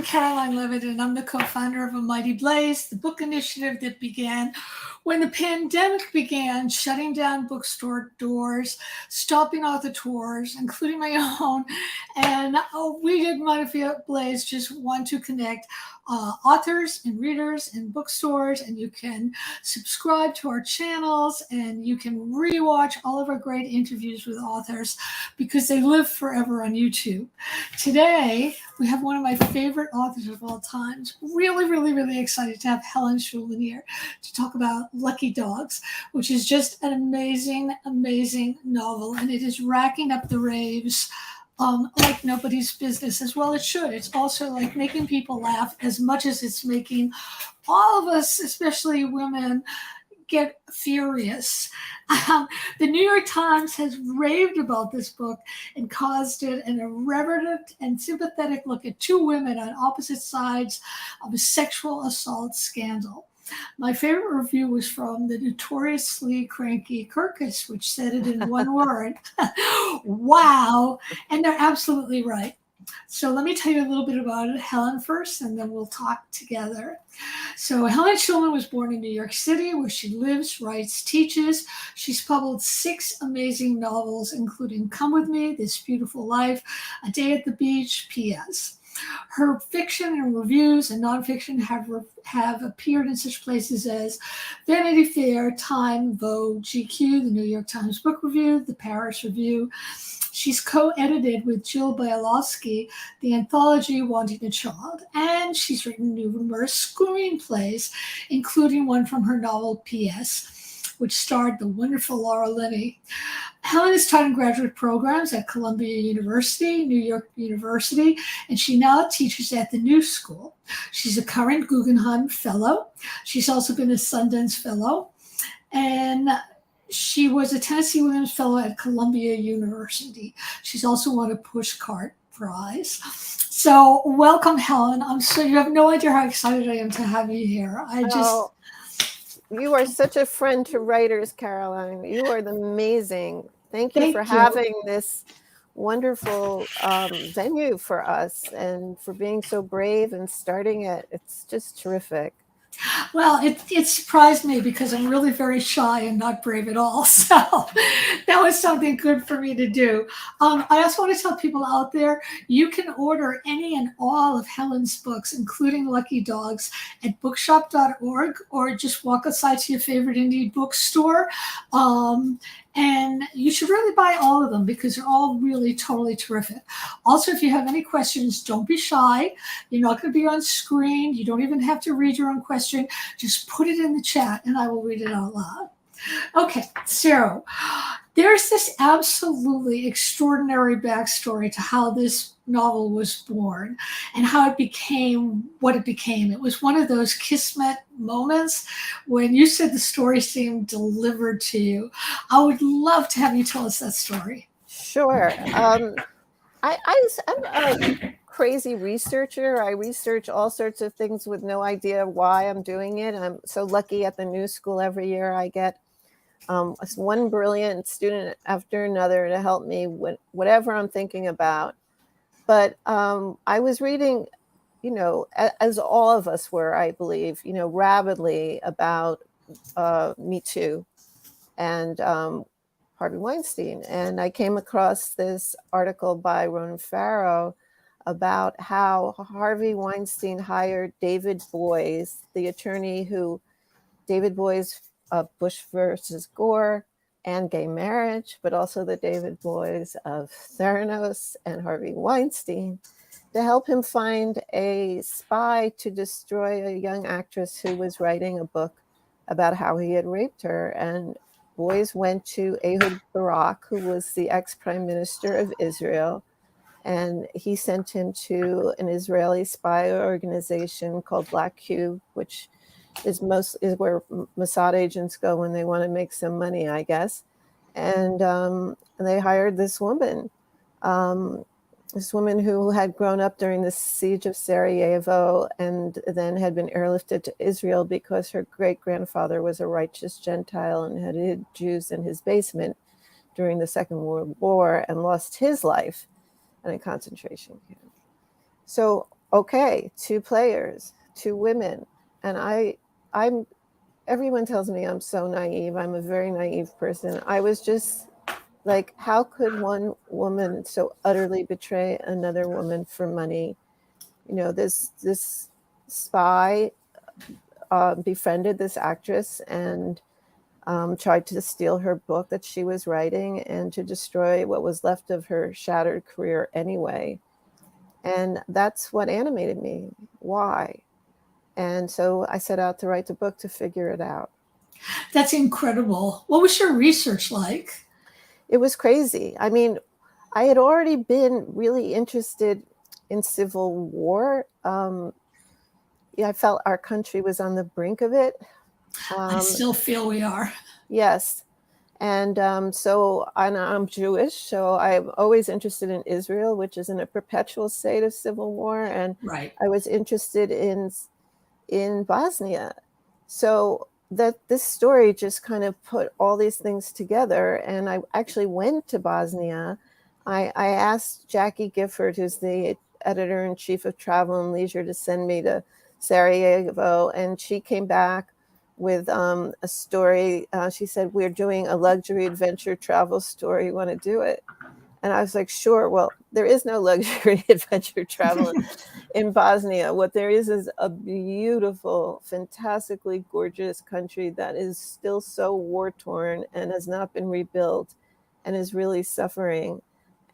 Caroline Leavitt, and I'm the co-founder of A Mighty Blaze, the book initiative that began when the pandemic began, shutting down bookstore doors, stopping all the tours, including my own. And we did Mighty Blaze just want to connect authors and readers and bookstores, and you can subscribe to our channels, and you can rewatch all of our great interviews with authors because they live forever on YouTube. Today, we have one of my favorite authors of all times. Really, really, really excited to have Helen Schulman here to talk about Lucky Dogs, which is just an amazing, amazing novel. And it is racking up the raves like nobody's business, as well it should. It's also like making people laugh as much as it's making all of us, especially women, get furious. The New York Times has raved about this book and caused it an irreverent and sympathetic look at two women on opposite sides of a sexual assault scandal. My favorite review was from the notoriously cranky Kirkus, which said it in one word. Wow. And they're absolutely right. So let me tell you a little bit about Helen first, and then we'll talk together. So Helen Schulman was born in New York City, where she lives, writes, teaches. She's published 6 amazing novels, including Come With Me, This Beautiful Life, A Day at the Beach, P.S. Her fiction and reviews and nonfiction have appeared in such places as Vanity Fair, Time, Vogue, GQ, the New York Times Book Review, the Paris Review. She's co-edited with Jill Bialowski the anthology Wanting a Child, and she's written numerous screenplays, including one from her novel P.S., which starred the wonderful Laura Linney. Helen has taught in graduate programs at Columbia University, New York University, and she now teaches at the New School. She's a current Guggenheim Fellow. She's also been a Sundance Fellow, and she was a Tennessee Williams Fellow at Columbia University. She's also won a Pushcart Prize. So welcome, Helen. You have no idea how excited I am to have you here. You are such a friend to writers, Caroline. You are amazing. Thank you for you. having this wonderful venue for us and for being so brave and starting it. It's just terrific. Well, it surprised me because I'm really very shy and not brave at all. So that was something good for me to do. I also want to tell people out there, you can order any and all of Helen's books, including Lucky Dogs, at bookshop.org, or just walk outside to your favorite indie bookstore. And you should really buy all of them because they're all really totally terrific. Also, if you have any questions, don't be shy. You're not going to be on screen. You don't even have to read your own question. Just put it in the chat and I will read it out loud. Okay, so there's this absolutely extraordinary backstory to how this novel was born and how it became what it became. It was one of those kismet moments when you said the story seemed delivered to you. I would love to have you tell us that story. Sure. I'm a crazy researcher. I research all sorts of things with no idea why I'm doing it. I'm so lucky at the New School every year I get one brilliant student after another to help me with whatever I'm thinking about. But I was reading, as all of us were, I believe, rabidly about Me Too and Harvey Weinstein. And I came across this article by Ronan Farrow about how Harvey Weinstein hired David Boies, the attorney who, David Boies, Bush versus Gore and gay marriage, but also the David Boies of Theranos and Harvey Weinstein, to help him find a spy to destroy a young actress who was writing a book about how he had raped her. And Boies went to Ehud Barak, who was the ex-prime minister of Israel, and he sent him to an Israeli spy organization called Black Cube, which is where Mossad agents go when they want to make some money, I guess. And they hired this woman who had grown up during the siege of Sarajevo and then had been airlifted to Israel because her great-grandfather was a righteous Gentile and had hid Jews in his basement during the Second World War and lost his life in a concentration camp. So okay, 2 players, 2 women. And I'm everyone tells me I'm so naive. I'm a very naive person. I was just like, how could one woman so utterly betray another woman for money? This spy befriended this actress and tried to steal her book that she was writing and to destroy what was left of her shattered career anyway. And that's what animated me. Why? And so I set out to write the book to figure it out. That's incredible. What was your research like? It was crazy. I mean, I had already been really interested in civil war. I felt our country was on the brink of it. I still feel we are. Yes. And so I'm Jewish, so I'm always interested in Israel, which is in a perpetual state of civil war. And Right. I was interested in Bosnia. So that this story just kind of put all these things together. And I actually went to Bosnia. I asked Jackie Gifford, who's the editor-in-chief of Travel and Leisure, to send me to Sarajevo. And she came back with a story. She said, we're doing a luxury adventure travel story. You want to do it? And I was like, sure. Well, there is no luxury adventure travel in Bosnia. What there is a beautiful, fantastically gorgeous country that is still so war-torn and has not been rebuilt and is really suffering.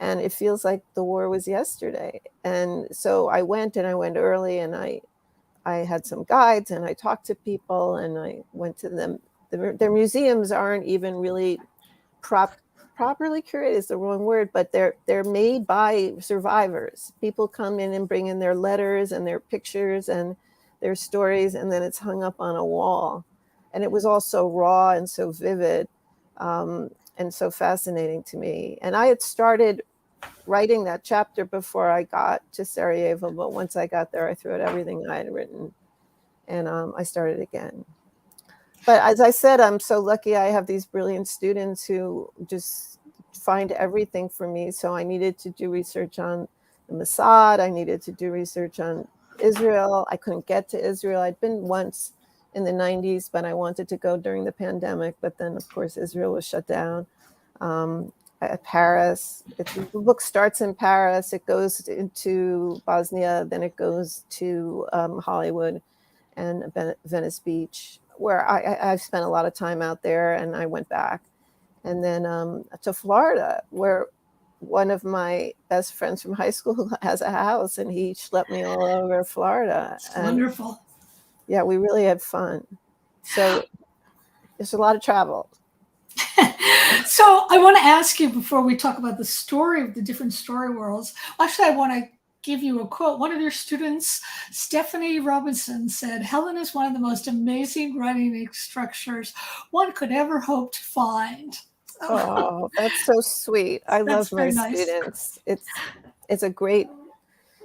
And it feels like the war was yesterday. And so I went early, and I had some guides, and I talked to people, and I went to them. Their museums aren't even really properly curated is the wrong word, but they're made by survivors. People come in and bring in their letters and their pictures and their stories, and then it's hung up on a wall. And it was all so raw and so vivid, and so fascinating to me. And I had started writing that chapter before I got to Sarajevo, but once I got there, I threw out everything I had written, and I started again. But as I said, I'm so lucky I have these brilliant students who just find everything for me. So I needed to do research on the Mossad. I needed to do research on Israel. I couldn't get to Israel. I'd been once in the 90s, but I wanted to go during the pandemic. But then, of course, Israel was shut down. Paris. The book starts in Paris. It goes into Bosnia. Then it goes to Hollywood and Venice Beach, where I've spent a lot of time out there, and I went back. And then to Florida, where one of my best friends from high school has a house, and he schlepped me all over Florida. And wonderful. Yeah, we really had fun. So there's a lot of travel. So I want to ask you, before we talk about the story of the different story worlds, actually, I want to give you a quote. One of your students, Stephanie Robinson, said, Helen is one of the most amazing writing structures one could ever hope to find. Oh, that's so sweet. I love my students.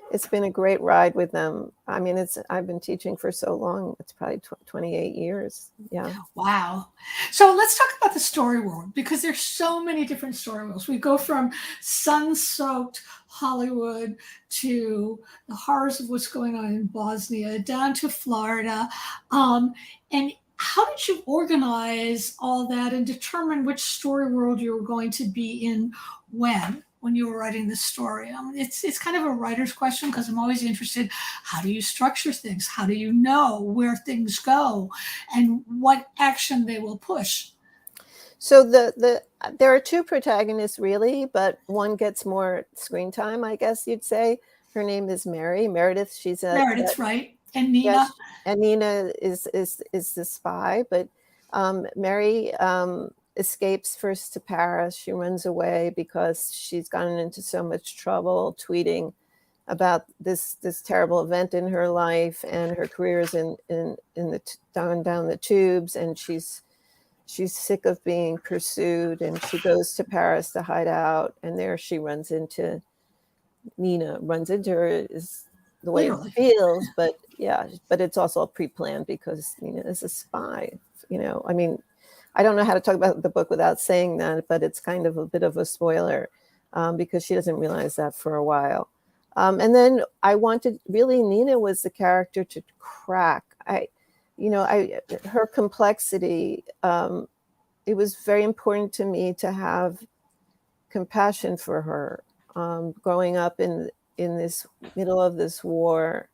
It's been a great ride with them. I mean, I've been teaching for so long. It's probably 28 years. Yeah. Wow. So let's talk about the story world, because there's so many different story worlds. We go from sun-soaked Hollywood to the horrors of what's going on in Bosnia, down to Florida. And how did you organize all that and determine which story world you were going to be in when you were writing the story? It's kind of a writer's question, because I'm always interested. How do you structure things? How do you know where things go and what action they will push? So there are 2 protagonists, really, but one gets more screen time, I guess you'd say. Her name is Mary. Meredith, she's Meredith, right? And Nina. Yes, and Nina is the spy, but Mary escapes first to Paris. She runs away because she's gotten into so much trouble tweeting about this terrible event in her life, and her career is in the down the tubes, and she's sick of being pursued, and she goes to Paris to hide out, and there she runs into Nina. Runs into her is the way Literally. it feels, but yeah, but it's also pre-planned because Nina is a spy. I mean, I don't know how to talk about the book without saying that, but it's kind of a bit of a spoiler, because she doesn't realize that for a while. And then I wanted, really, Nina was the character to crack. Her complexity, it was very important to me to have compassion for her, growing up in this middle of this war,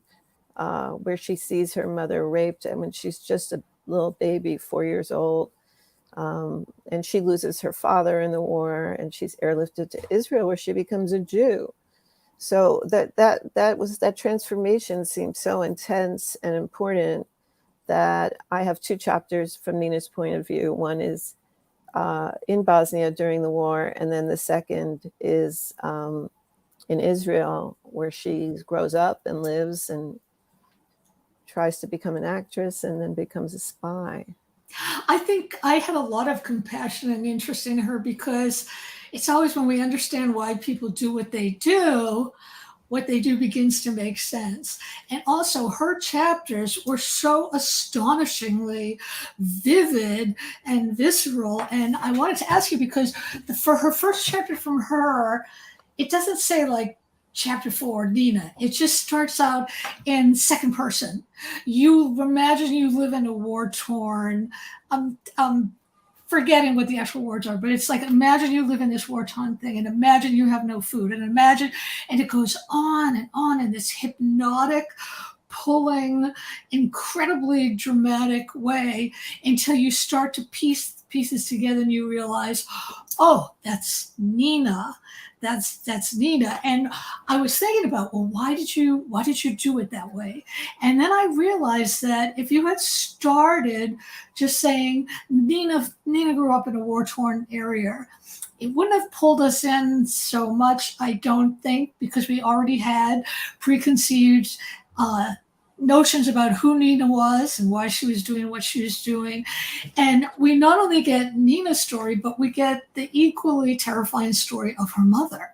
where she sees her mother raped, and when she's just a little baby, 4 years old, and she loses her father in the war, and she's airlifted to Israel, where she becomes a Jew. So that transformation seemed so intense and important that I have 2 chapters from Nina's point of view. One is in Bosnia during the war, and then the second is in Israel, where she grows up and lives and tries to become an actress and then becomes a spy. I think I had a lot of compassion and interest in her because it's always when we understand why people do what they do begins to make sense. And also, her chapters were so astonishingly vivid and visceral. And I wanted to ask you because for her first chapter from her, it doesn't say like chapter 4, Nina. It just starts out in second person. You imagine you live in a war-torn, forgetting what the actual words are, but it's like, imagine you live in this war-torn thing, and imagine you have no food, and imagine, and it goes on in this hypnotic, pulling, incredibly dramatic way until you start to piece pieces together and you realize, oh, that's Nina. That's Nina. And I was thinking about, well, why did you do it that way? And then I realized that if you had started just saying Nina grew up in a war-torn area, it wouldn't have pulled us in so much, I don't think, because we already had preconceived notions about who Nina was and why she was doing what she was doing. And we not only get Nina's story, but we get the equally terrifying story of her mother.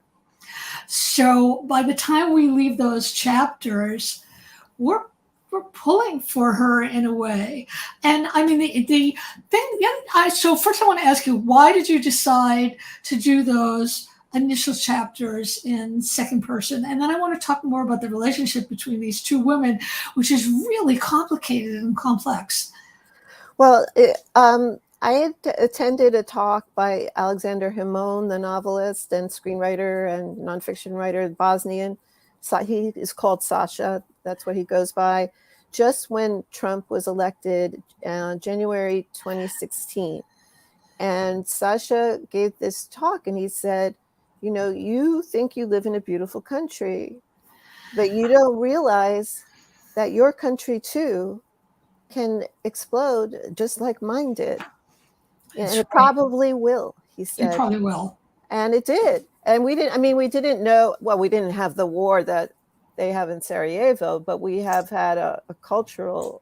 So by the time we leave those chapters, we're pulling for her in a way. And I mean, the thing, so first I want to ask you, why did you decide to do those initial chapters in second person? And then I want to talk more about the relationship between these 2 women, which is really complicated and complex. Well, I had attended a talk by Alexander Himon, the novelist and screenwriter and nonfiction writer, Bosnian. He is called Sasha. That's what he goes by. Just when Trump was elected, January 2016. And Sasha gave this talk, and he said, you think you live in a beautiful country, but you don't realize that your country too can explode just like mine did. And it probably will, he said. It probably will. And it did. And we didn't know, well, we didn't have the war that they have in Sarajevo, but we have had a cultural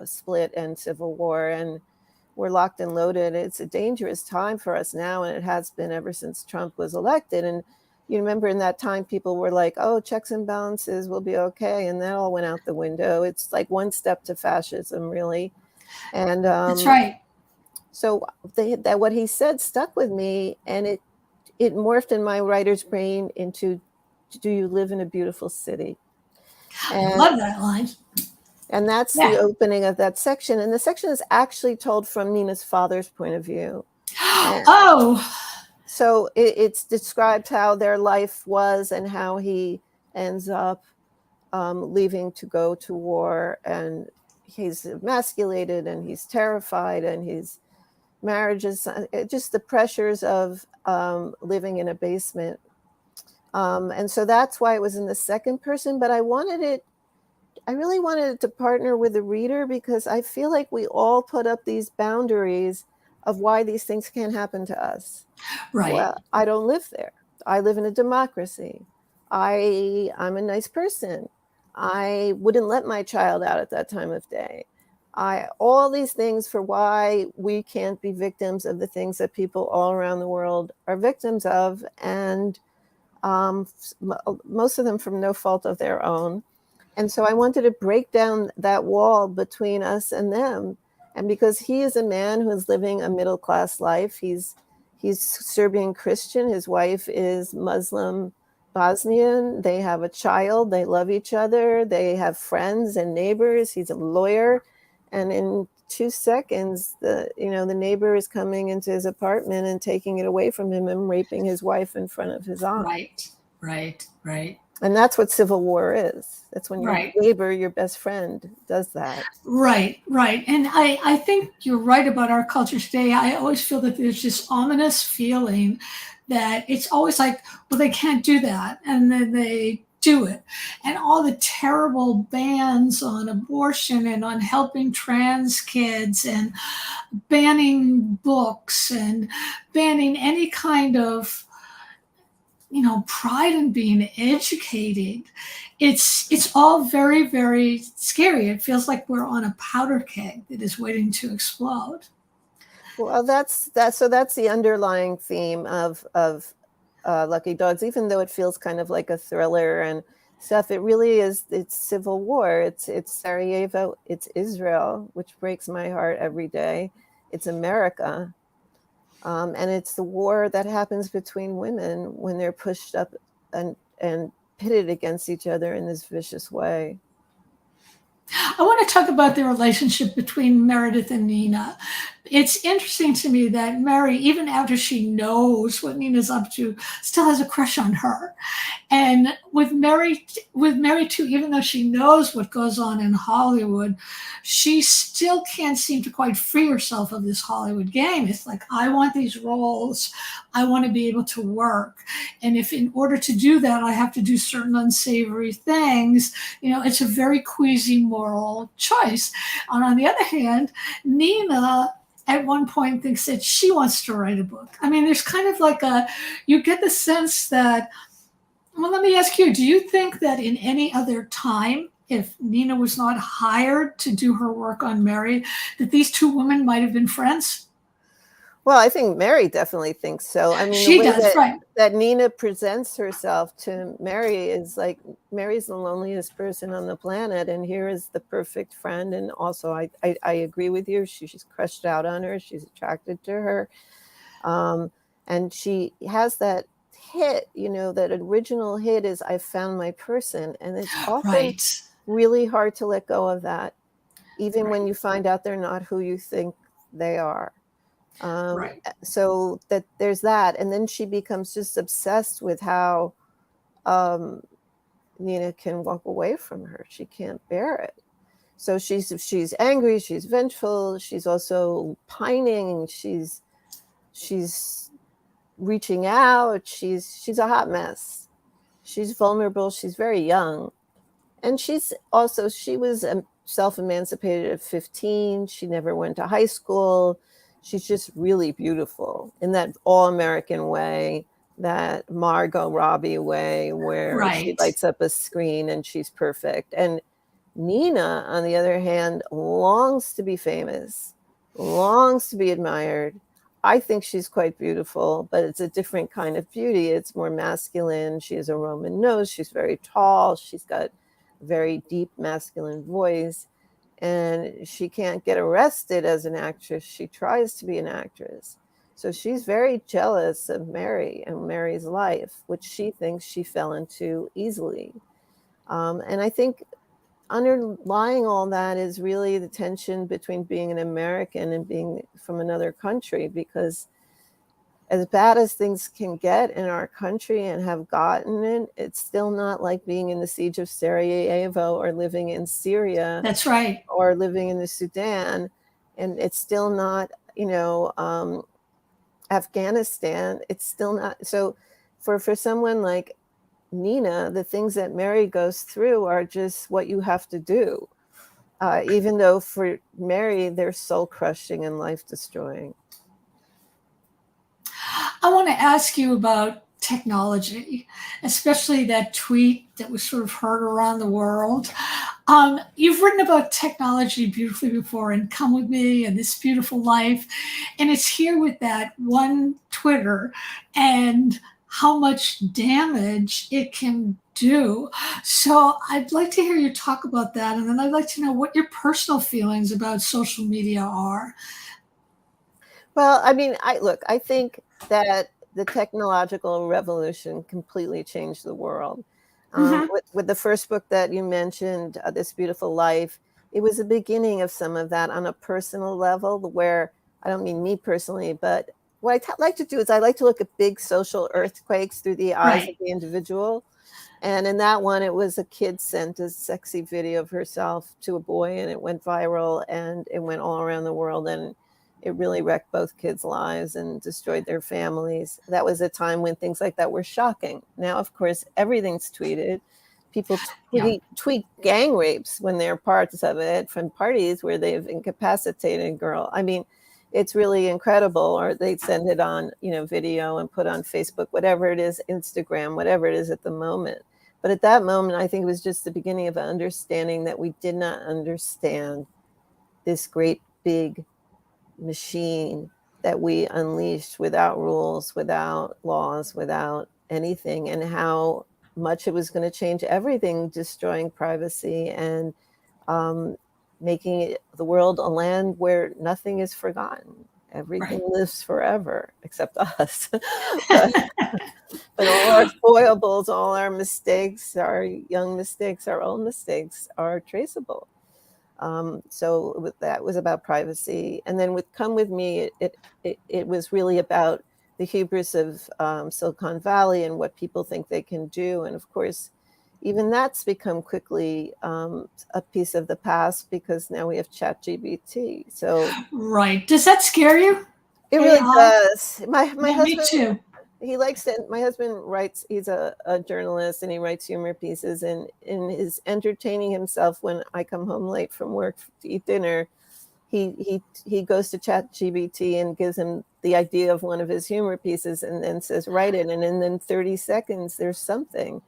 split and civil war, and we're locked and loaded. It's a dangerous time for us now, and it has been ever since Trump was elected. And you remember in that time, people were like, oh, checks and balances will be okay. And that all went out the window. It's like one step to fascism, really. And that's right. So what he said stuck with me, and it morphed in my writer's brain into, do you live in a beautiful city? And I love that line. And that's the opening of that section. And the section is actually told from Nina's father's point of view. So it's described how their life was and how he ends up leaving to go to war. And he's emasculated and he's terrified, and his marriage is just the pressures of living in a basement. And so that's why it was in the second person. But I really wanted it to partner with the reader, because I feel like we all put up these boundaries of why these things can't happen to us. Right. Well, I don't live there. I live in a democracy. I'm a nice person. I wouldn't let my child out at that time of day. All these things for why we can't be victims of the things that people all around the world are victims of, and most of them from no fault of their own. And so I wanted to break down that wall between us and them. And because he is a man who is living a middle-class life, he's Serbian Christian. His wife is Muslim Bosnian. They have a child. They love each other. They have friends and neighbors. He's a lawyer. And in 2 seconds, the neighbor is coming into his apartment and taking it away from him and raping his wife in front of his aunt. Right. And that's what civil war is. That's when your Right. neighbor, your best friend, does that. Right. And I think you're right about our culture today. I always feel that there's this ominous feeling that it's always like, well, they can't do that. And then they do it. And all the terrible bans on abortion and on helping trans kids and banning books and banning any kind of pride in being educated. It's all very, very scary. It feels like we're on a powder keg that is waiting to explode. Well, that's the underlying theme of Lucky Dogs, even though it feels kind of like a thriller and stuff. It really is. It's civil war. It's Sarajevo. It's Israel, which breaks my heart every day. It's America. And it's the war that happens between women when they're pushed up and pitted against each other in this vicious way. I want to talk about the relationship between Meredith and Nina. It's interesting to me that Mary, even after she knows what Nina's up to, still has a crush on her. And with Mary too, even though she knows what goes on in Hollywood, she still can't seem to quite free herself of this Hollywood game. It's like, I want these roles. I want to be able to work. And if in order to do that, I have to do certain unsavory things, it's a very queasy moral choice. And on the other hand, Nina at one point thinks that she wants to write a book. I mean, there's kind of like you get the sense that, well, let me ask you, do you think that in any other time, if Nina was not hired to do her work on Mary, that these two women might have been friends? Well, I think Mary definitely thinks so. I mean, she the way does, right. that Nina presents herself to Mary is like, Mary's the loneliest person on the planet, and here is the perfect friend. And also, I agree with you. She's crushed out on her. She's attracted to her. And she has that hit, that original hit is, I found my person. And it's often really hard to let go of that, even when you find out they're not who you think they are. So that there's that. And then she becomes just obsessed with how Nina can walk away from her. She can't bear it. So she's angry, she's vengeful, she's also pining, she's reaching out, she's a hot mess. She's vulnerable, she's very young. And she was self-emancipated at 15. She never went to high school. She's just really beautiful in that all-American way, that Margot Robbie way, where she lights up a screen and she's perfect. And Nina, on the other hand, longs to be famous, longs to be admired. I think she's quite beautiful, but it's a different kind of beauty. It's more masculine. She has a Roman nose. She's very tall. She's got a very deep masculine voice. And she can't get arrested as an actress. She tries to be an actress. So she's very jealous of Mary and Mary's life, which she thinks she fell into easily. And I think underlying all that is really the tension between being an American and being from another country, because as bad as things can get in our country and have gotten it, it's still not like being in the siege of Sarajevo or living in Syria. That's right. Or living in the Sudan. And it's still not, Afghanistan. It's still not. So for someone like Nina, the things that Mary goes through are just what you have to do. Even though for Mary, they're soul crushing and life destroying. I want to ask you about technology, especially that tweet that was sort of heard around the world. You've written about technology beautifully before, and Come With Me and This Beautiful Life. And it's here with that one Twitter and how much damage it can do. So I'd like to hear you talk about that. And then I'd like to know what your personal feelings about social media are. Well, I mean, I think that the technological revolution completely changed the world. Hmm. With the first book that you mentioned, This Beautiful Life, it was the beginning of some of that on a personal level, where I don't mean me personally, but what I like to do is I like to look at big social earthquakes through the eyes of Right. the individual. And in that one, it was a kid sent a sexy video of herself to a boy, and it went viral, and it went all around the world. And it really wrecked both kids' lives and destroyed their families. That was a time when things like that were shocking. Now, of course, everything's tweeted. People Yeah. tweet gang rapes when they're parts of it from parties where they've incapacitated a girl. I mean, it's really incredible. Or they send it on, video and put on Facebook, whatever it is, Instagram, whatever it is at the moment. But at that moment, I think it was just the beginning of an understanding that we did not understand this great big machine that we unleashed without rules, without laws, without anything, and how much it was going to change everything, destroying privacy and um, making the world a land where nothing is forgotten. Everything Right. lives forever except us. but, but all our foibles, all our mistakes, our young mistakes, our old mistakes are traceable. So that was about privacy. And then with Come With Me, it was really about the hubris of Silicon Valley and what people think they can do. And of course, even that's become quickly a piece of the past, because now we have ChatGPT. So Right. Does that scare you? it really AI? does. My Yeah, me husband, too. he likes it. My husband writes, he's a journalist, and he writes humor pieces, and is entertaining himself when I come home late from work to eat dinner. He goes to ChatGPT and gives him the idea of one of his humor pieces, and then says, write it. And in 30 seconds, there's something.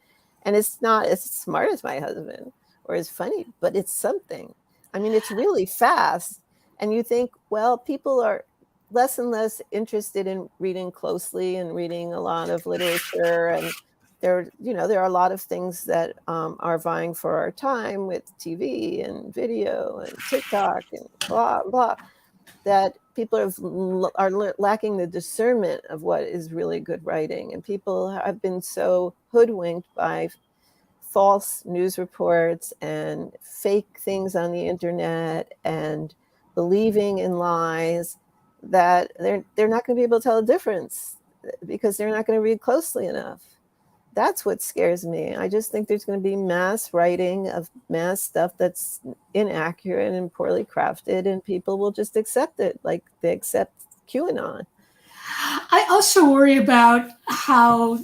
And it's not as smart as my husband or as funny, but it's something. I mean, it's really fast. And you think, well, people are less and less interested in reading closely and reading a lot of literature. And there are a lot of things that are vying for our time with TV and video and TikTok and blah blah, that people are lacking the discernment of what is really good writing. And people have been so hoodwinked by false news reports and fake things on the internet and believing in lies, that they're not going to be able to tell the difference because they're not going to read closely enough. That's what scares me. I just think there's going to be mass writing of mass stuff that's inaccurate and poorly crafted, and people will just accept it like they accept QAnon. I also worry about how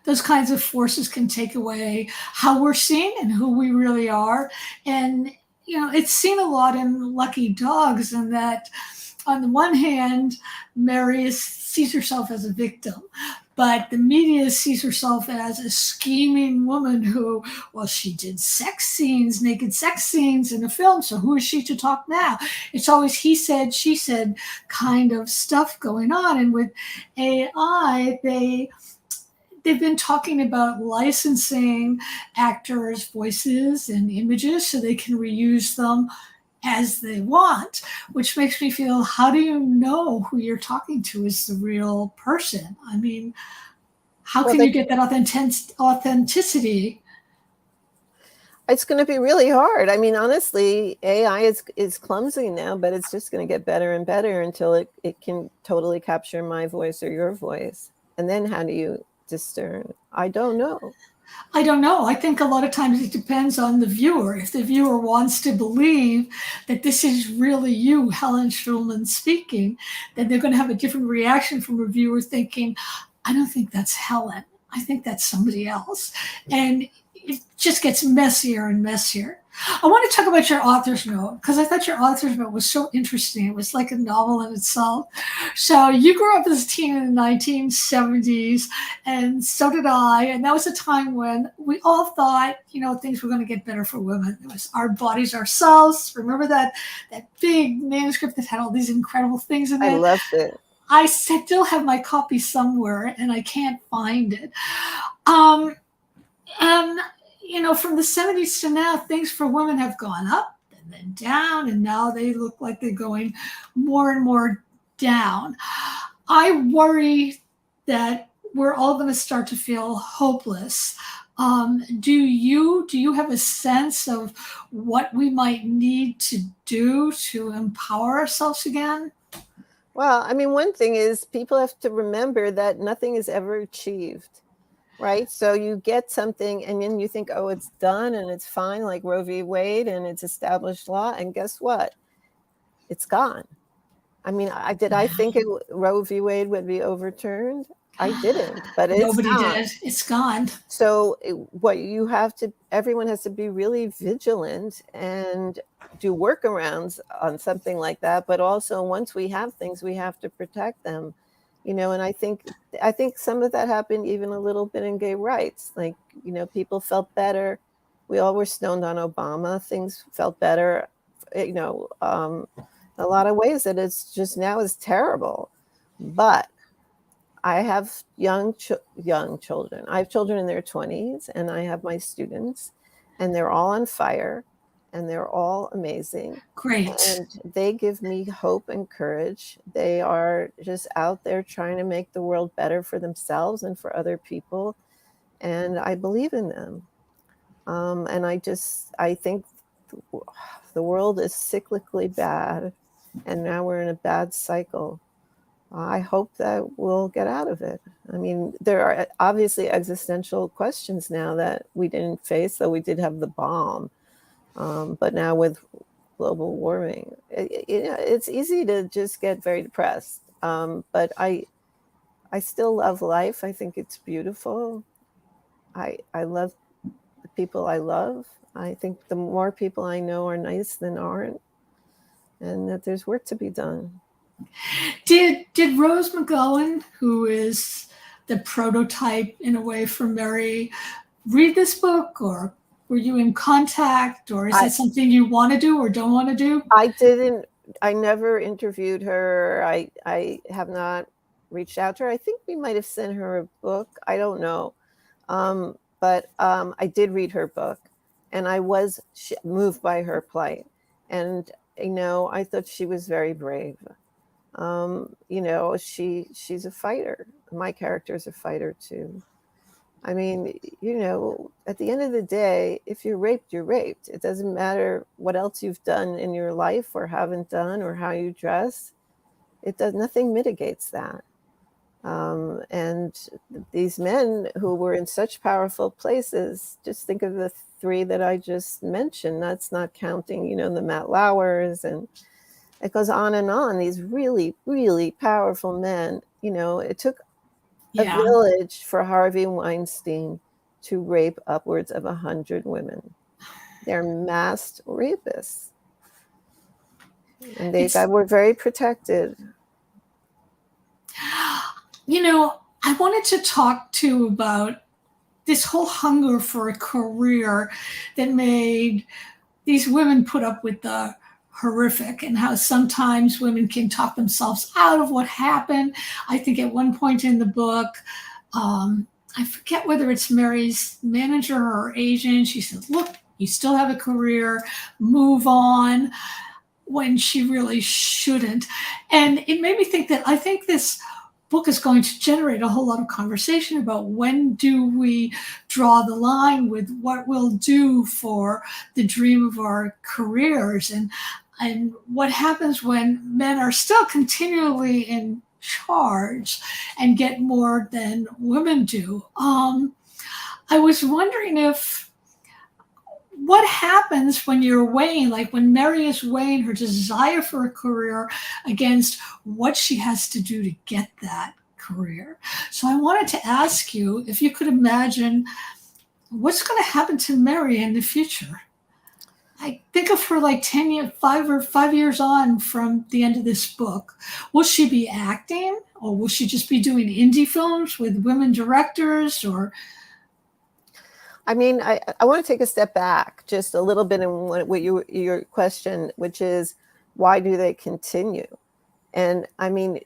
those kinds of forces can take away how we're seen and who we really are. And, it's seen a lot in Lucky Dogs, in that on the one hand, Mary sees herself as a victim, but the media sees herself as a scheming woman who, well, she did sex scenes, naked sex scenes in a film, so who is she to talk now? It's always he said, she said kind of stuff going on. And with AI, they've been talking about licensing actors' voices and images so they can reuse them as they want, which makes me feel, how do you know who you're talking to is the real person? I mean, how Well, can you get that authenticity? it's going to be really hard. I mean, honestly, AI is clumsy now, but it's just going to get better and better until it can totally capture my voice or your voice. And then how do you discern? I don't know. I don't know. I think a lot of times it depends on the viewer. If the viewer wants to believe that this is really you, Helen Schulman, speaking, then they're going to have a different reaction from a viewer thinking, I don't think that's Helen. I think that's somebody else. And it just gets messier and messier. I want to talk about your author's note, because I thought your author's note was so interesting. It was like a novel in itself. So you grew up as a teen in the 1970s, and so did I. And that was a time when we all thought, things were going to get better for women. It was Our Bodies, Ourselves. Remember that big manuscript that had all these incredible things in I it? loved it. I still have my copy somewhere, and I can't find it. Um, and, from the 70s to now, things for women have gone up and then down, and now they look like they're going more and more down. I worry that we're all going to start to feel hopeless. Do you have a sense of what we might need to do to empower ourselves again? Well, I mean, one thing is people have to remember that nothing is ever achieved, right? So you get something and then you think, oh, it's done and it's fine, like Roe v. Wade, and it's established law. And guess what? It's gone. I mean, I think Roe v. Wade would be overturned? I didn't, but it's Nobody gone. did. It's gone. So everyone has to be really vigilant and do workarounds on something like that. But also, once we have things, we have to protect them, And I think some of that happened even a little bit in gay rights. Like, people felt better. We all were stoned on Obama. Things felt better, a lot of ways that it's just now is terrible. But I have young children. I have children in their 20s, and I have my students, and they're all on fire, and they're all amazing. Great. And they give me hope and courage. They are just out there trying to make the world better for themselves and for other people. And I believe in them. And I think the world is cyclically bad, and now we're in a bad cycle. I hope that we'll get out of it. I mean, there are obviously existential questions now that we didn't face, though we did have the bomb. But now with global warming, it's easy to just get very depressed. But I still love life. I think it's beautiful. I love the people I love. I think the more people I know are nice than aren't, and that there's work to be done. Did Rose McGowan, who is the prototype in a way for Mary, read this book, or were you in contact, or is it something you want to do or don't want to do? I never interviewed her. I have not reached out to her. I think we might have sent her a book. I don't know. But I did read her book, and I was moved by her plight. And, I thought she was very brave. She's a fighter. My character is a fighter too. I mean, at the end of the day, if you're raped, you're raped. It doesn't matter what else you've done in your life or haven't done or how you dress. Nothing mitigates that. And these men who were in such powerful places, just think of the three that I just mentioned. That's not counting, the Matt Lauers, and it goes on and on. These really, really powerful men. It took a village for Harvey Weinstein to rape upwards of 100 women. They're masked rapists. And they were very protected. I wanted to talk too about this whole hunger for a career that made these women put up with the horrific, and how sometimes women can talk themselves out of what happened. I think at one point in the book, I forget whether it's Mary's manager or agent, she said, look, you still have a career, move on, when she really shouldn't. And it made me think that I think this book is going to generate a whole lot of conversation about when do we draw the line with what we'll do for the dream of our careers, and what happens when men are still continually in charge and get more than women do. I was wondering what happens when you're weighing, like when Mary is weighing her desire for a career against what she has to do to get that career. So I wanted to ask you if you could imagine what's going to happen to Mary in the future. I think of her like 5 years on from the end of this book. Will she be acting, or will she just be doing indie films with women directors? Or I mean, I want to take a step back just a little bit in what your question, which is, why do they continue? And I mean,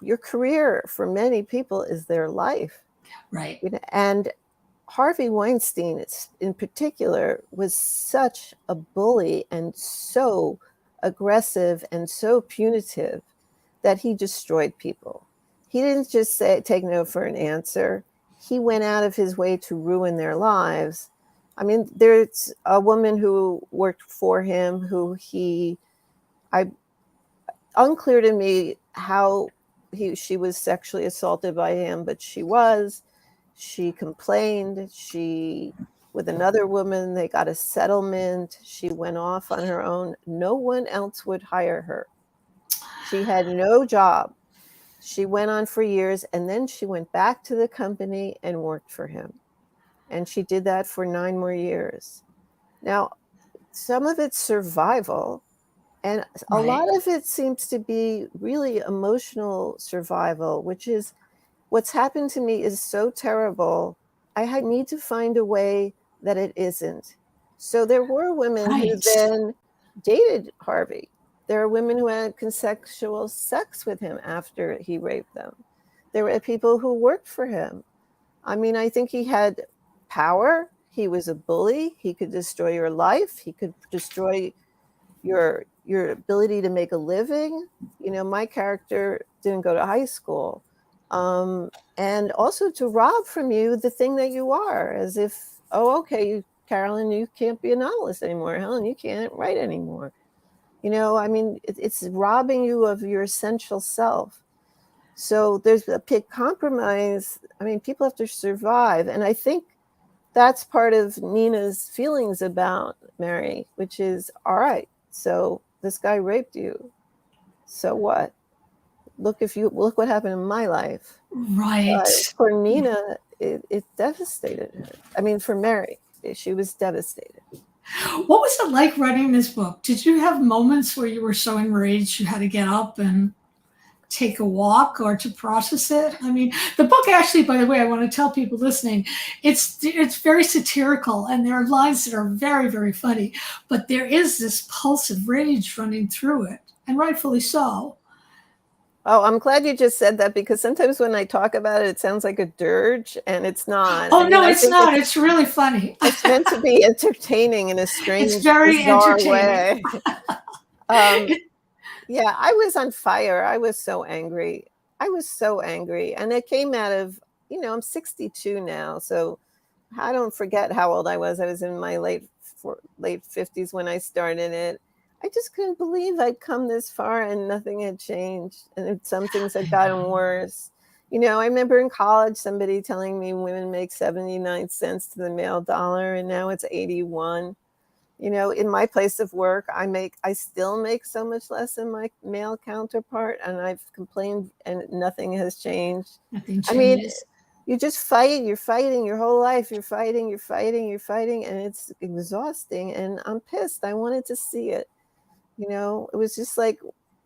your career for many people is their life. Right. And Harvey Weinstein in particular was such a bully and so aggressive and so punitive that he destroyed people. he didn't just take no for an answer. He went out of his way to ruin their lives. I mean, there's a woman who worked for him unclear to me how she was sexually assaulted by him, but she was. She complained. With another woman, they got a settlement. She went off on her own. No one else would hire her. She had no job. She went on for years, and then she went back to the company and worked for him. And she did that for 9 more years. Now, some of it's survival, and a lot of it seems to be really emotional survival, which is what's happened to me is so terrible. I need to find a way that it isn't. So there were women who then dated Harvey. There are women who had consensual sex with him after he raped them. There were people who worked for him. I mean, I think he had power. He was a bully. He could destroy your life. He could destroy your ability to make a living. You know, my character didn't go to high school. And also to rob from you the thing that you are, as if, oh, okay, Caroline, you can't be a novelist anymore. Helen, you can't write anymore. You know, I mean, it's robbing you of your essential self. So there's a big compromise. I mean, people have to survive. And I think that's part of Nina's feelings about Mary, which is, all right, so this guy raped you. So what? Look what happened in my life. Right. For Nina, it devastated her. I mean, for Mary, she was devastated. What was it like writing this book? Did you have moments where you were so enraged you had to get up and take a walk or to process it? I mean, the book actually, by the way, I want to tell people listening, it's very satirical, and there are lines that are very, very funny, but there is this pulse of rage running through it, and rightfully so. Oh, I'm glad you just said that, because sometimes when I talk about it, it sounds like a dirge, and it's not. Oh, no, it's not. It's really funny. It's meant to be entertaining in a strange, it's very bizarre entertaining. way. Yeah, I was on fire. I was so angry. And it came out of, you know, I'm 62 now, so I don't forget how old I was. I was in my late 50s when I started it. I just couldn't believe I'd come this far and nothing had changed. And some things had gotten worse. You know, I remember in college somebody telling me women make 79 cents to the male dollar, and now it's 81. You know, in my place of work, I still make so much less than my male counterpart, and I've complained and nothing has changed. Nothing changes. I mean, you just fight, you're fighting your whole life. You're fighting, and it's exhausting. And I'm pissed. I wanted to see it. You know, it was just like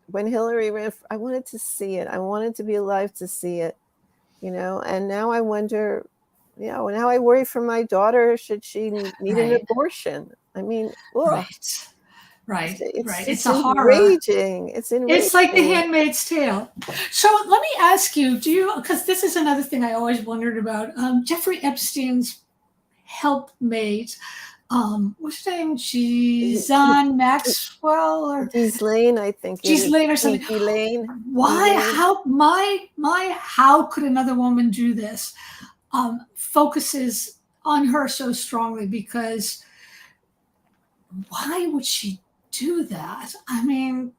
when Hillary ran, I wanted to see it. I wanted to be alive to see it, you know, and now I wonder, you know, now I worry for my daughter. Should she need an abortion? I mean, ugh. Right. It's a horror. It's enraging. It's like The Handmaid's Tale. So let me ask you, because this is another thing I always wondered about, Jeffrey Epstein's helpmate, what's her name? Ghislaine Maxwell or Ghislaine, I think. Ghislaine or something. Ghislaine. Why? How? How could another woman do this? Focuses on her so strongly, because why would she do that? I mean,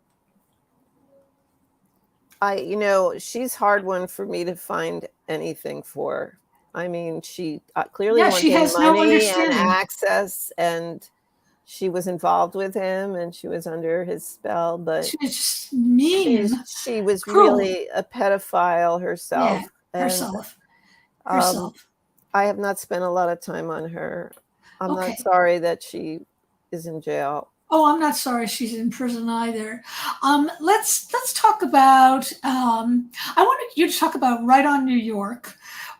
you know, she's hard one for me to find anything for. I mean, she clearly wanted money and access, and she was involved with him, and she was under his spell. But she was just mean. She was really a pedophile herself. Yeah, herself. I have not spent a lot of time on her. I'm not sorry that she is in jail. Oh, I'm not sorry she's in prison either. Let's talk about. I wanted you to talk about Right On New York,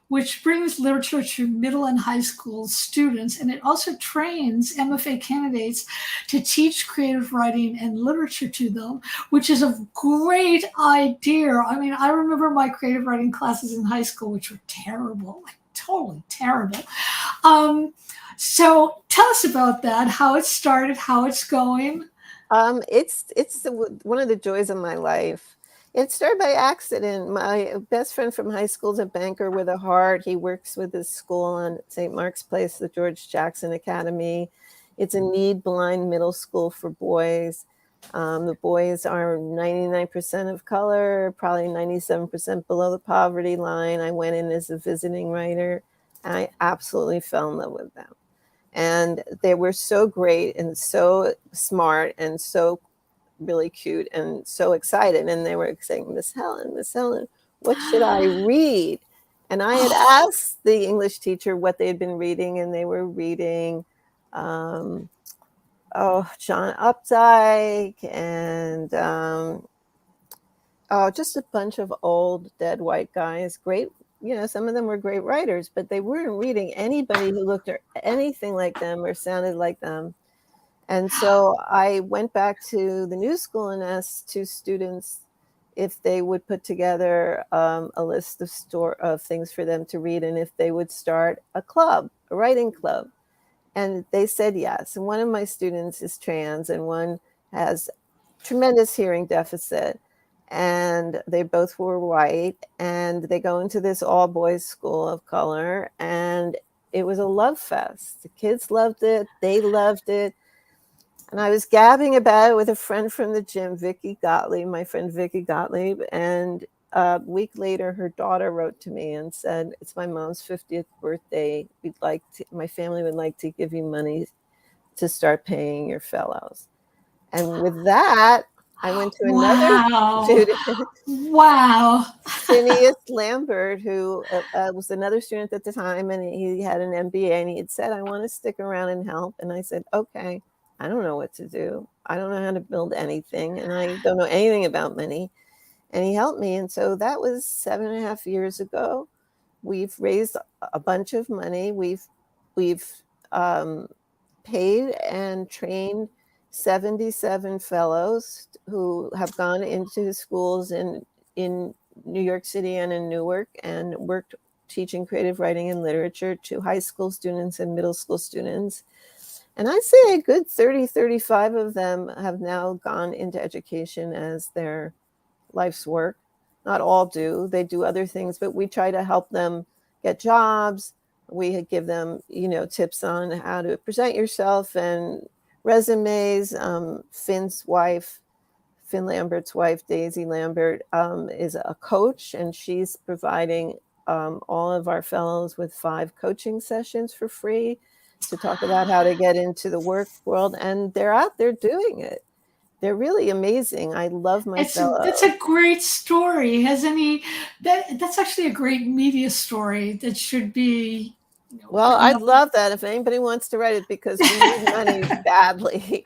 which brings literature to middle and high school students, and it also trains MFA candidates to teach creative writing and literature to them, which is a great idea. I mean, I remember my creative writing classes in high school, which were terrible, like totally terrible. So tell us about that, how it started, how it's going. It's one of the joys of my life. It started by accident. My best friend from high school is a banker with a heart. He works with his school on St. Mark's Place, the George Jackson Academy. It's a need-blind middle school for boys. The boys are 99% of color, probably 97% below the poverty line. I went in as a visiting writer, and I absolutely fell in love with them. And they were so great and so smart and so really cute and so excited. And they were saying, Miss Helen, what should I read? And I had asked the English teacher what they had been reading, and they were reading John Updike and just a bunch of old dead white guys. Great, some of them were great writers, but they weren't reading anybody who looked anything like them or sounded like them. And so I went back to the new school and asked two students if they would put together a list of things for them to read, and if they would start a writing club. And they said yes. And one of my students is trans, and one has tremendous hearing deficit. And they both were white, and they go into this all boys school of color. And it was a love fest. The kids loved it. They loved it. And I was gabbing about it with a friend from the gym, my friend Vicky Gottlieb. And a week later, her daughter wrote to me and said, it's my mom's 50th birthday. My family would like to give you money to start paying your fellows. And with that, I went to another student. Wow. Phineas Lambert, who was another student at the time, and he had an MBA, and he had said, I want to stick around and help. And I said, okay. I don't know what to do. I don't know how to build anything, and I don't know anything about money. And he helped me. And so that was 7.5 years ago. We've raised a bunch of money. We've paid and trained 77 fellows who have gone into schools in New York City and in Newark and worked teaching creative writing and literature to high school students and middle school students. And I'd say a good 30, 35 of them have now gone into education as their life's work. Not all do. They do other things, but we try to help them get jobs. We give them, tips on how to present yourself and resumes. Finn Lambert's wife, Daisy Lambert, is a coach, and she's providing all of our fellows with 5 coaching sessions for free to talk about how to get into the work world. And they're out there doing it. They're really amazing. I love my fellows. That's a great story. That's actually a great media story that should be. Well, I'd love that if anybody wants to write it, because we need money badly.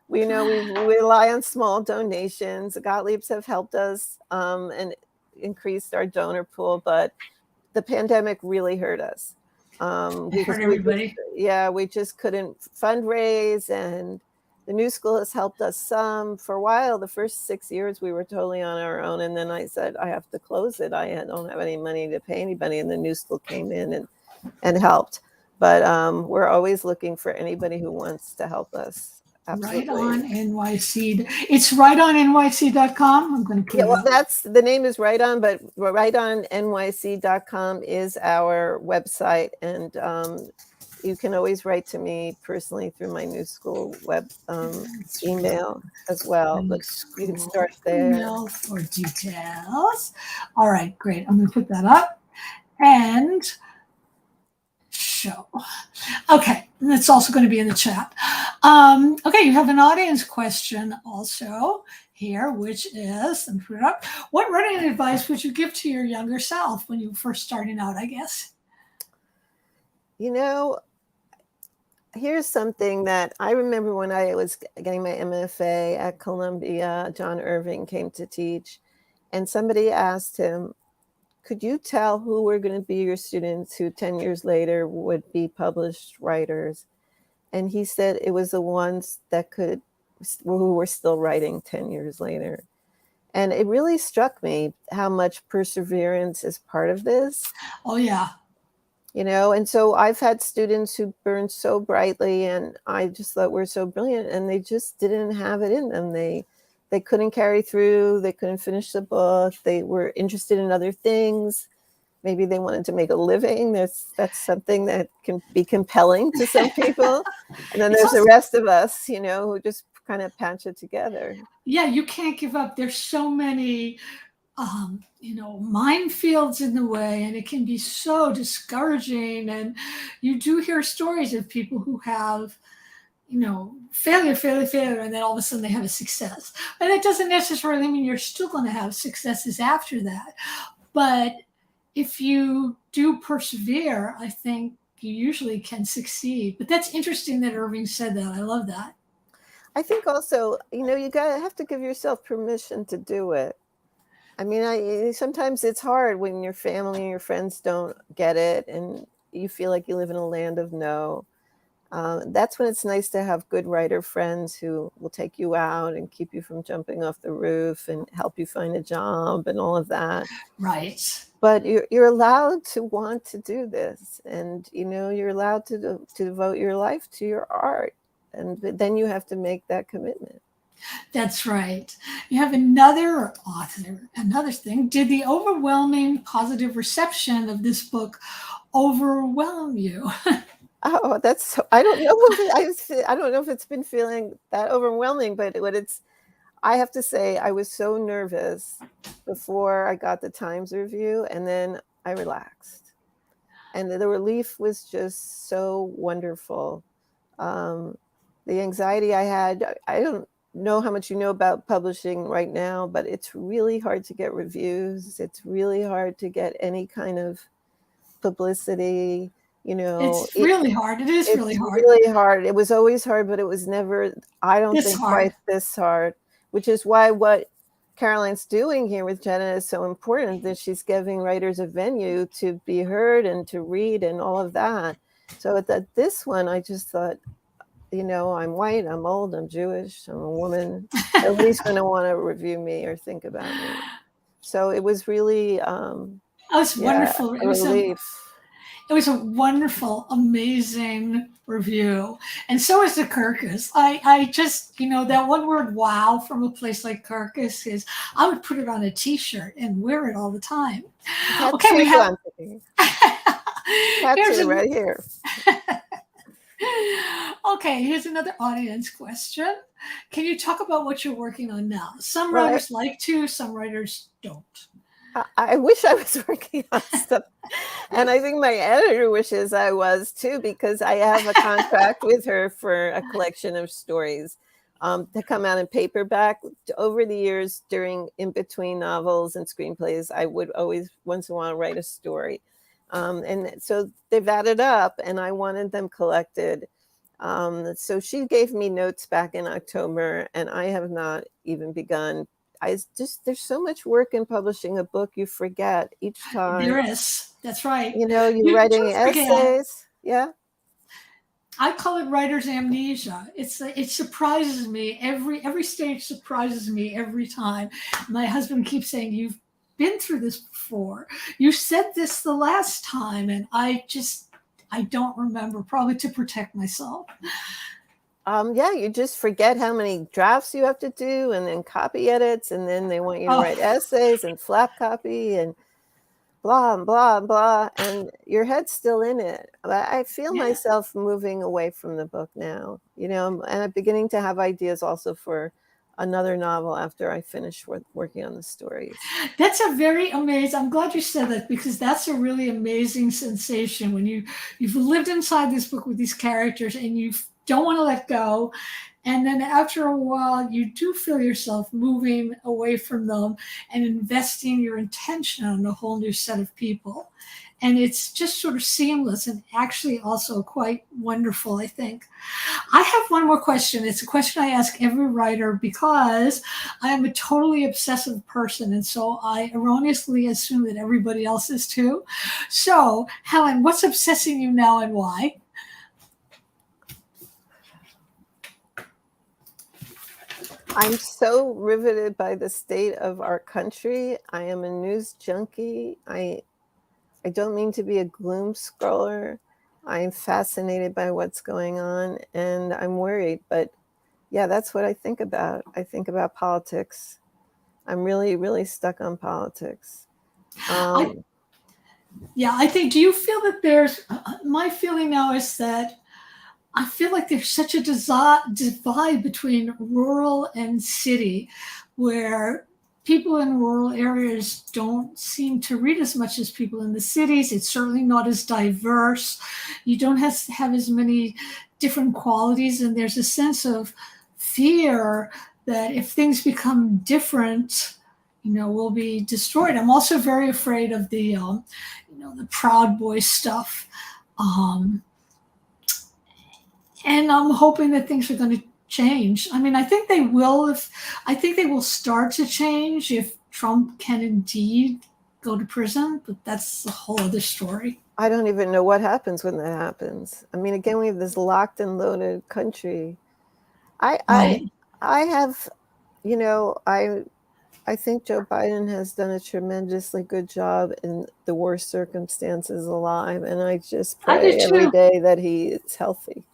We rely on small donations. The Gottliebs have helped us and increased our donor pool, but the pandemic really hurt us. Hurt everybody. We just couldn't fundraise, and the new school has helped us some. For a while, the first 6 years, we were totally on our own, and then I said, I have to close it. I don't have any money to pay anybody, and the new school came in and helped. But we're always looking for anybody who wants to help us. Absolutely. Right On NYC. It's rightonnyc.com. I'm going to put it up. That's the name is Right On, but rightonnyc.com is our website, and you can always write to me personally through my new school web email as well. But you can start there. Email for details. All right, great. I'm going to put that up and show. Okay, and it's also going to be in the chat. Okay, you have an audience question also here, which is, let me put it up. What writing advice would you give to your younger self when you were first starting out, I guess? Here's something that I remember when I was getting my MFA at Columbia. John Irving came to teach, and somebody asked him, could you tell who were going to be your students who 10 years later would be published writers? And he said it was the ones who were still writing 10 years later. And it really struck me how much perseverance is part of this. Oh, yeah. And so I've had students who burned so brightly, and I just thought we're so brilliant, and they just didn't have it in them. They they couldn't carry through. They couldn't finish the book. They were interested in other things. Maybe they wanted to make a living. That's something that can be compelling to some people. And then It's there's the also, rest of us, who just kind of patch it together. yeah, you can't give up. There's so many, minefields in the way, and it can be so discouraging. And you do hear stories of people who have, failure, and then all of a sudden they have a success. And that doesn't necessarily mean you're still going to have successes after that. But if you do persevere, I think you usually can succeed. But that's interesting that Irving said that. I love that. I think also, you have to give yourself permission to do it. I mean, sometimes it's hard when your family and your friends don't get it and you feel like you live in a land of no. That's when it's nice to have good writer friends who will take you out and keep you from jumping off the roof and help you find a job and all of that. Right. But you're allowed to want to do this, and you're allowed to devote your life to your art, and then you have to make that commitment. That's right. You have another author, another thing. Did the overwhelming positive reception of this book overwhelm you? Oh, I don't know I don't know if it's been feeling that overwhelming, but I have to say I was so nervous before I got the Times review, and then I relaxed. And the relief was just so wonderful. The anxiety I had, I don't know how much you know about publishing right now, but it's really hard to get reviews. It's really hard to get any kind of publicity. It's really hard. It is really It's hard. really hard. It was always hard, but it was never, I don't It's think, hard. quite this hard, which is why what Caroline's doing here with Jenna is so important, that she's giving writers a venue to be heard and to read and all of that. So at this one, I just thought, I'm white, I'm old, I'm Jewish, I'm a woman. Nobody's going to want to review me or think about me. So it was really, It was yeah, wonderful. a relief. It was a wonderful, amazing review. And so is the Kirkus. I just, that one word wow from a place like Kirkus is, I would put it on a t-shirt and wear it all the time. Okay, we have. I'm thinking. Tattoo right here. Okay, here's another audience question. Can you talk about what you're working on now? Some Well, writers like to, some writers don't. I wish I was working on stuff. And I think my editor wishes I was too, because I have a contract with her for a collection of stories to come out in paperback. Over the years, in between novels and screenplays, I would always once in a while write a story. And so they've added up, and I wanted them collected. So she gave me notes back in October, and I have not even begun. There's so much work in publishing a book, you forget each time. There is. That's right. You're writing essays. Yeah. I call it writer's amnesia. It surprises me every stage surprises me every time. My husband keeps saying, "You've been through this before. You said this the last time," and I don't remember, probably to protect myself. Yeah, you just forget how many drafts you have to do, and then copy edits, and then they want you to write essays and flap copy and blah and blah and blah, and your head's still in it. But I feel myself moving away from the book now, and I'm beginning to have ideas also for another novel after I finish working on the stories. That's a very amazing. I'm glad you said that, because that's a really amazing sensation when you've lived inside this book with these characters and you don't want to let go. And then after a while, you do feel yourself moving away from them and investing your intention on a whole new set of people. And it's just sort of seamless and actually also quite wonderful, I think. I have one more question. It's a question I ask every writer because I am a totally obsessive person. And so I erroneously assume that everybody else is too. So, Helen, what's obsessing you now and why? I'm so riveted by the state of our country. I am a news junkie. I don't mean to be a gloom scroller. I'm fascinated by what's going on, and I'm worried. But Yeah, that's what I think about. I think about politics. I'm really, really stuck on politics. I Um, Yeah, I think. Do you feel that there's? My feeling now is that I feel like there's such a divide between rural and city, where people in rural areas don't seem to read as much as people in the cities. It's certainly not as diverse. You don't have as many different qualities, and there's a sense of fear that if things become different, we'll be destroyed. I'm also very afraid of the Proud Boy stuff. Um, and I'm hoping that things are going to change. I mean, I think they will. If I think they will start to change if Trump can indeed go to prison, but that's a whole other story. I don't even know what happens when that happens. I mean, again, we have this locked and loaded country. I I Right, I have, you know, I think Joe Biden has done a tremendously good job in the worst circumstances alive, and I just I do pray every too. day that he is healthy,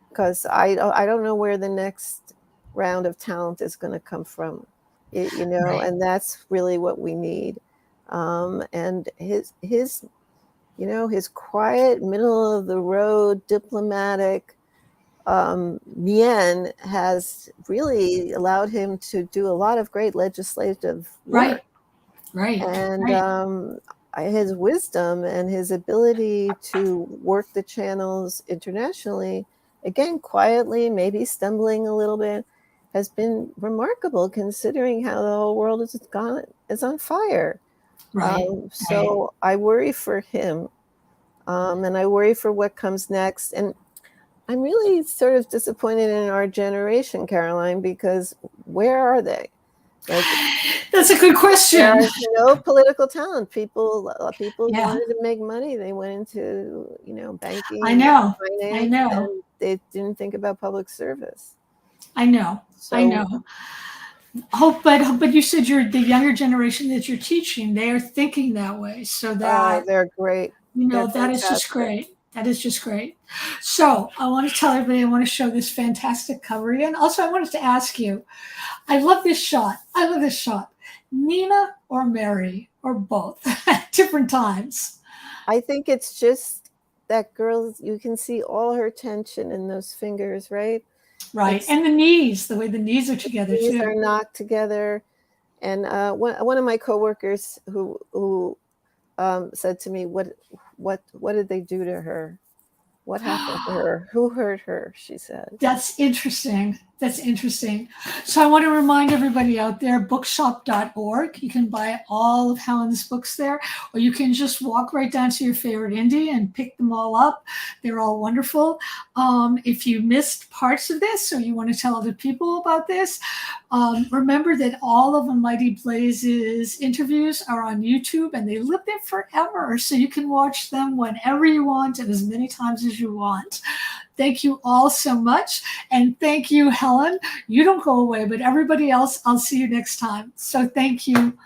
because I don't know where the next round of talent is going to come from, Right, and that's really what we need. And his quiet, middle of the road, diplomatic Mien has really allowed him to do a lot of great legislative right, work. right, And right, his wisdom and his ability to work the channels internationally, again, quietly, maybe stumbling a little bit, has been remarkable considering how the whole world is on fire. right, right. So I worry for him, and I worry for what comes next. And I'm really sort of disappointed in our generation, Caroline, because where are they? Like, That's a good question. there's no political talent. People Yeah, wanted to make money. They went into, I banking, know, I finance, know, and they didn't think about public service. I know, I So know. But you said you're the younger generation that you're teaching. They are thinking that way, so that they're great. They're that is just fantastic. great. That is just great. So I want to tell everybody, I want to show this fantastic cover. And also I wanted to ask you, I love this shot. I love this shot. Nina or Mary or both at different times. I think it's just that girl, you can see all her tension in those fingers, right? Right. It's And the knees, the way the knees are together These are too. knocked together. And one of my coworkers who said to me, what did they do to her? What happened to her? Who hurt her? She said. That's interesting. That's interesting. So I want to remind everybody out there, bookshop.org. You can buy all of Helen's books there, or you can just walk right down to your favorite indie and pick them all up. They're all wonderful. If you missed parts of this or you want to tell other people about this, remember that all of Mighty Blaze's interviews are on YouTube and they live there forever. So you can watch them whenever you want and as many times as you want. Thank you all so much. And thank you, Helen. You don't go away, but everybody else, I'll see you next time. So thank you.